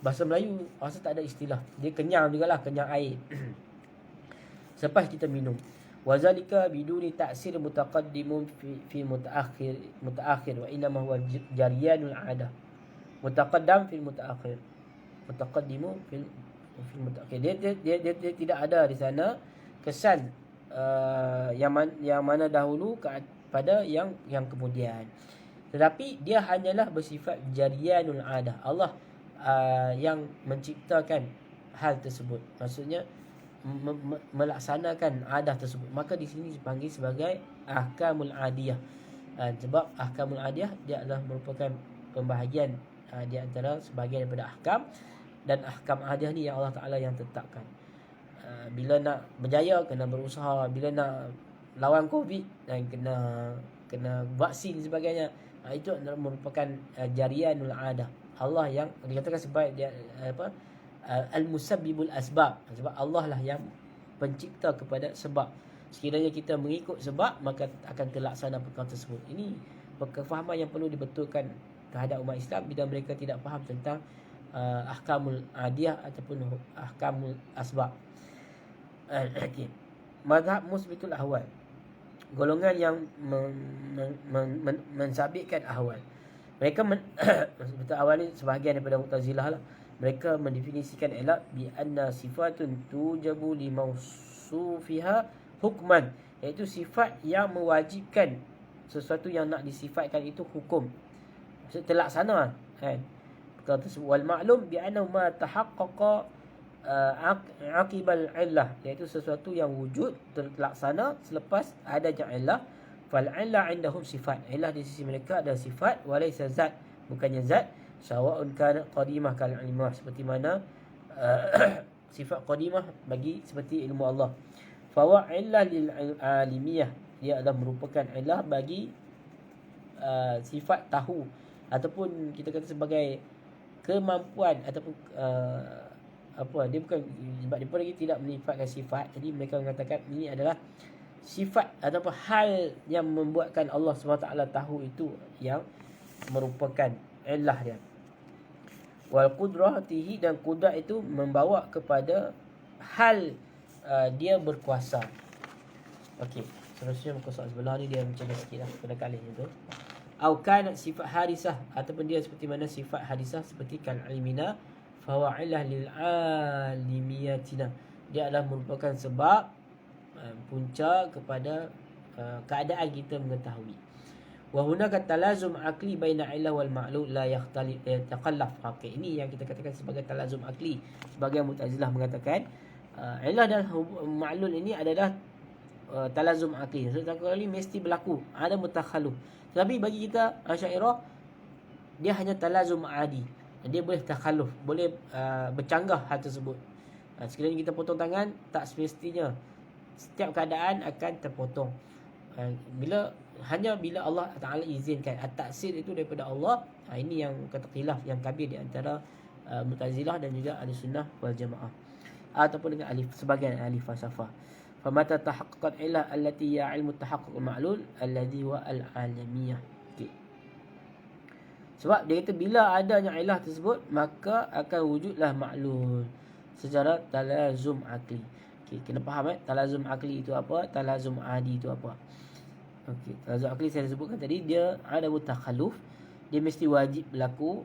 Bahasa Melayu rasa tak ada istilah, dia kenyang jugalah, kenyang air selepas kita minum. Wazalika biduni ta'sir mutaqaddimun fi mutaakhir wa inma huwa jariyanul 'adah. Mutaqaddam fil mutaakhir, mutaqaddimu fil mutaakhir. Dia tidak ada di sana kesan yang mana dahulu pada yang kemudian. Tetapi dia hanyalah bersifat jariyanul 'adah. Allah yang menciptakan hal tersebut, maksudnya melaksanakan adah tersebut. Maka di sini dipanggil sebagai ahkamul adiyah. Sebab ahkamul adiyah dia adalah merupakan pembahagian di antara sebahagian daripada ahkam, dan ahkam adiyah ni yang Allah Ta'ala yang tetapkan. Bila nak berjaya kena berusaha, bila nak lawan Covid dan kena vaksin sebagainya, itu adalah merupakan jariyanul adah. Allah yang dikatakan sebagai dia al-musabbibul asbab, sebab Allah lah yang pencipta kepada sebab. Sekiranya kita mengikut sebab, maka akan terlaksana perkara tersebut. Ini kefahaman yang perlu dibetulkan terhadap umat Islam bila mereka tidak faham tentang ahkamul adiyah ataupun ahkamul asbab. Okay. Mazhab musbitul ahwal, golongan yang mensabitkan ahwal. Mereka betul awal ni sebahagian daripada Mu'tazilah lah. Mereka mendefinisikan ilat bi anna sifatun tujabu li mausufiha hukman, iaitu sifat yang mewajibkan sesuatu yang nak disifatkan itu hukum, maksud terlaksana kan perkara tersebut. Wal ma'lum bi anna ma tahaqqaqa aqibal illah, iaitu sesuatu yang wujud terlaksana selepas adanya illah. Fal illah indahum sifat, illah di sisi mereka adalah sifat, walaysa zat, bukannya zat. Sawa'un kana qadimah kal ilmah, seperti mana sifat qadimah bagi seperti ilmu Allah. Fa wa illah lil alimiyah, dia adalah merupakan illah bagi sifat tahu, ataupun kita kata sebagai kemampuan, ataupun dia bukan, sebab dia pun lagi tidak menifatkan sifat. Jadi mereka mengatakan ini adalah sifat ataupun hal yang membuatkan Allah SWT tahu, itu yang merupakan illah dia. Wal qudratihi, dan qudrat itu membawa kepada hal dia berkuasa. Okey, seterusnya muka soal sebelah ni dia macam sikit lah pada kali itu. Au kanat sifat harisah, ataupun dia seperti mana sifat harisah, seperti kal ilmina fa huwa illah lil alimiyatina, dia adalah merupakan sebab punca kepada keadaan kita mengetahui. Wa hunaka talazum akli baina illah wal ma'lul la yataqallaf. Okey, ini yang kita katakan sebagai talazum akli. Sebagian Mu'tazilah mengatakan illah dan ma'lul ini adalah talazum akli. Setiap kali mesti berlaku, ada mutakhalluf. Tapi bagi kita Asy'ariyah, dia hanya talazum adi. Dia boleh takhalluf, boleh bercanggah hal tersebut. Sekiranya kita potong tangan, tak semestinya setiap keadaan akan terpotong. Hanya bila Allah Ta'ala izinkan. At-taksir itu daripada Allah. Ini yang kata khilaf yang kabir di antara Mu'tazilah dan juga ahli sunnah wal jamaah, ataupun dengan alif sebagian ahli falsafah. Famata tahaqqaqat illah allati ya ilmu tahaqquq al-ma'lul alladhi wa al-alamiyah. Okay. Sebab dia kata bila adanya illah tersebut, maka akan wujudlah ma'lul secara talazum akli. Okay, kena faham talazum akli itu apa, talazum adi itu apa. Okey, talazum akli saya sebutkan tadi, dia ada mutakhalluf, dia mesti wajib berlaku,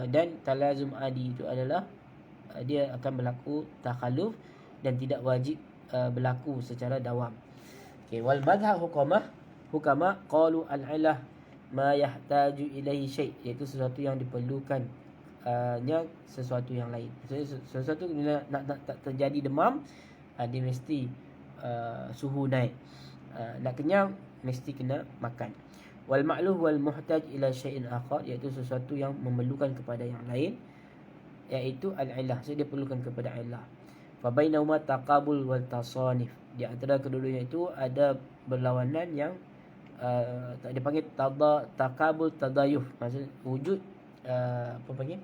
dan talazum adi itu adalah dia akan berlaku takhalluf dan tidak wajib berlaku secara dawam. Okey, wal madhhab hukama qalu al-ilah ma yahtaju ilaihi syai', iaitu sesuatu yang diperlukan sesuatu yang lain. Sesuatu nak terjadi demam, dia mesti suhu naik. Nak kenyang mesti kena makan. Wal ma'luh wal muhtaj ila syai'in akhar, iaitu sesuatu yang memerlukan kepada yang lain, iaitu al-illah. So dia perlukan kepada illah. Fa bainahuma taqabul wal tasanif. Di antara kedua-duanya itu ada berlawanan yang dipanggil taqabul tadayuf. Maksud wujud apa panggil?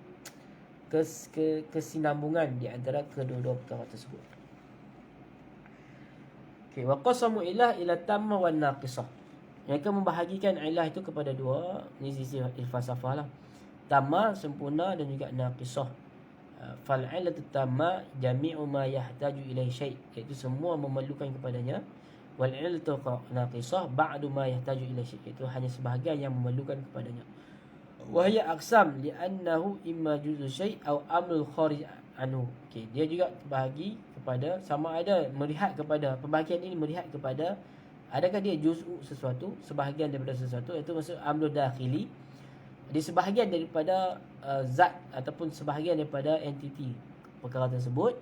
Kesinambungan di antara kedua-dua perkara tersebut. Okey, wa qasamu ilah ila tamma wan naqisah. Mereka membahagikan ilah itu kepada dua, ni sisi falsafah lah. Tamma sempurna dan juga naqisah. Fal ilatu tamma jami'u ma yahtaju ilaihi syai', iaitu semua memerlukan kepadanya. Wal ilatu naqisah ba'du ma yahtaju ilaihi syai', itu hanya sebahagian yang memerlukan kepadanya. Wa hiya aqsam li'annahu imma juz'u syai' aw amrul kharij anhu. Okey, dia juga terbahagi kepada sama ada melihat kepada pembahagian ini melihat kepada adakah dia juz'u sesuatu, sebahagian daripada sesuatu, itu maksud amrul dakhili, di sebahagian daripada zat ataupun sebahagian daripada entiti perkara tersebut,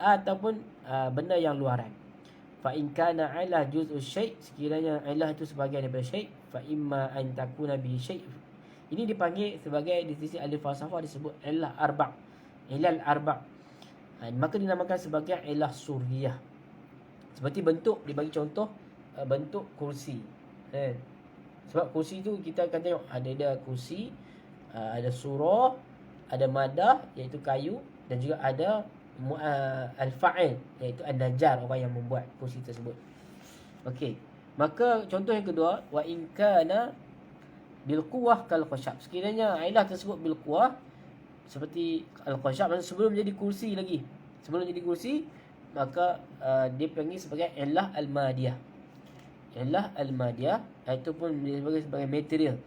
ataupun benda yang luaran. Fa in kana ilah juz'u syai', sekiranya ilah itu sebahagian daripada syai', fa imma an takuna bi syai'. Ini dipanggil sebagai di sisi ahli falsafah disebut ilah arba'. Ilal arba'. Maka dinamakan sebagai ilah suriyah. Seperti bentuk, dibagi contoh bentuk kursi. Sebab kursi tu kita akan tengok ada kursi, ada surah, ada madah iaitu kayu, dan juga ada al-fa'il iaitu an-najjar, orang yang membuat kursi tersebut. Okey. Maka contoh yang kedua, wa in kana bil quwwah kal khashab. Sekiranya ilah tersebut bil quwwah seperti al khashab, sebelum jadi kursi lagi. Sebelum jadi kursi, maka dia panggil sebagai ilah al-madiyah. Ilah al-madiyah itu pun sebagai material.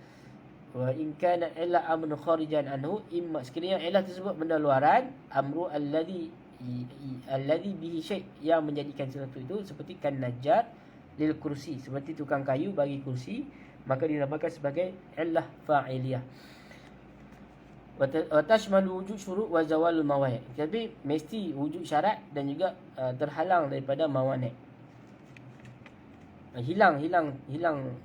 Wa in kana illa amrun kharijan anhu, imma sekiranya ilah tersebut benda luaran, amru alladhi bihi syai', yang menjadikan sesuatu itu seperti kan najjar lil kursi, seperti tukang kayu bagi kursi, maka dinamakan sebagai illah fa'iliyah. Wa tashmalu wujud syurut wa zawalul mawani'. Jadi mesti wujud syarat dan juga terhalang daripada mawani'. Hilang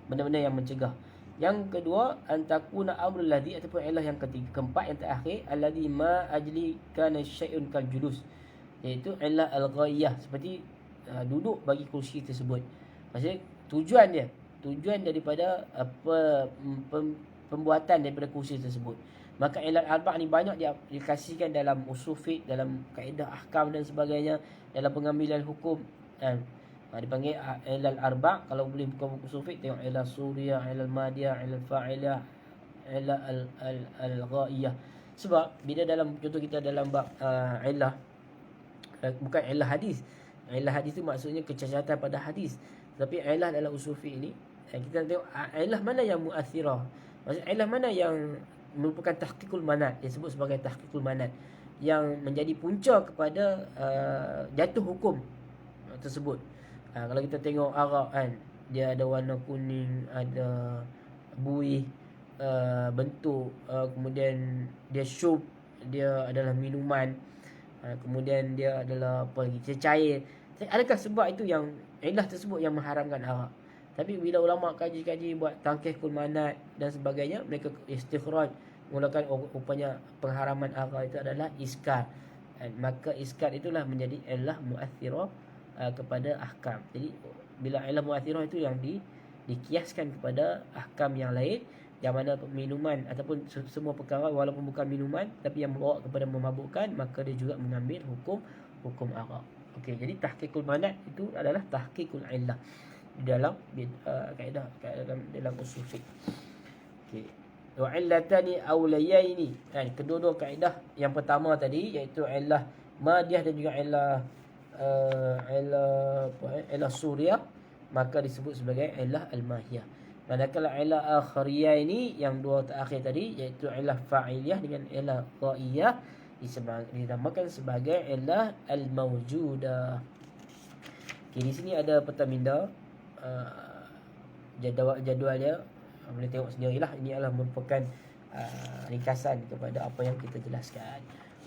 benda-benda yang mencegah. Yang kedua, antakuna amrul ladzi, ataupun ilah yang ketiga, keempat yang terakhir, alladzi ma ajli kana syai'un kal julus, iaitu ilah al-ghaiyah, seperti duduk bagi kursi tersebut. Maksudnya tujuan daripada pembuatan daripada kursi tersebut. Maka ilah arba' ni banyak dikasihkan dalam usul fiqh, dalam kaedah ahkam dan sebagainya, dalam pengambilan hukum. Dipanggil ilal arba'. Kalau boleh buka buku sufi, tengok ilal suriyah, ilal madiyah, ilal fa'iliyah, ilal al-ghaiyah. Sebab bila dalam contoh kita dalam bab ilah, bukan ilah hadis. Ilah hadis tu maksudnya kecacatan pada hadis. Tapi ilah dalam usul fiqh ni, kita tengok ilah mana yang mu'athirah. Maksud ilah mana yang merupakan tahqiqul manat, dia sebut sebagai tahqiqul manat, yang menjadi punca kepada jatuh hukum tersebut. Kalau kita tengok arak kan, dia ada warna kuning, ada buih, bentuk, kemudian dia syub, dia adalah minuman, kemudian dia adalah apa lagi, cair. Adakah sebab itu yang ilah tersebut yang mengharamkan arak? Tapi bila ulama kaji-kaji buat tangkihul manat dan sebagainya, mereka istikhraj mulakan rupanya pengharaman arak itu adalah iskar. Maka iskar itulah menjadi ilah mu'athirah kepada ahkam. Jadi bila ilah mu'athirah itu yang dikiaskan kepada ahkam yang lain, yang mana minuman ataupun semua perkara walaupun bukan minuman tapi yang membawa kepada memabukkan, maka dia juga mengambil hukum arak. Okey, jadi tahqiqul manat itu adalah tahqiqul illah di dalam kaedah dalam usul fiqh. Okey. Wa illatani awlayaini. Kedua-dua kaedah yang pertama tadi iaitu illah madiyah dan juga illah suriyah, maka disebut sebagai illah al-mahiyah. Manakala illah akhariyah ini yang dua terakhir tadi iaitu illah fa'iliyah dengan illah ghaiyah dinamakan sebagai illah al-mawjudah. Okey, di sini ada peta minda, jadual dia, boleh tengok sendirilah. Ini adalah merupakan ringkasan kepada apa yang kita jelaskan.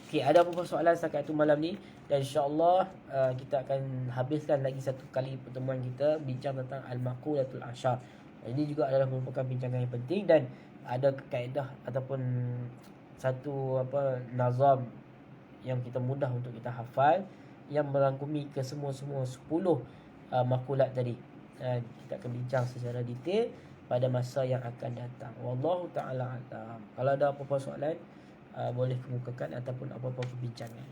Okey, ada beberapa soalan setakat itu malam ni, dan insya-Allah kita akan habiskan lagi satu kali pertemuan kita bincang tentang al-maqulatul ashar. Ini juga adalah merupakan bincangan yang penting, dan ada kaedah ataupun satu nazam yang kita mudah untuk kita hafal, yang merangkumi ke semua-semua 10 makulat tadi. Kita akan bincang secara detail pada masa yang akan datang. Wallahu ta'ala alam. Kalau ada apa-apa soalan, boleh kemukakan ataupun apa-apa perbincangan.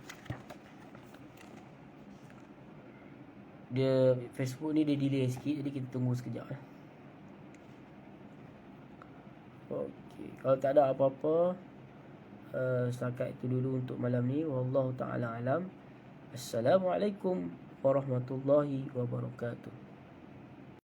Dia Facebook ni dia delay sikit, jadi kita tunggu sekejap. Okey, kalau tak ada apa-apa, setakat itu dulu untuk malam ni. Wallahu ta'ala alam. Assalamualaikum warahmatullahi wabarakatuh.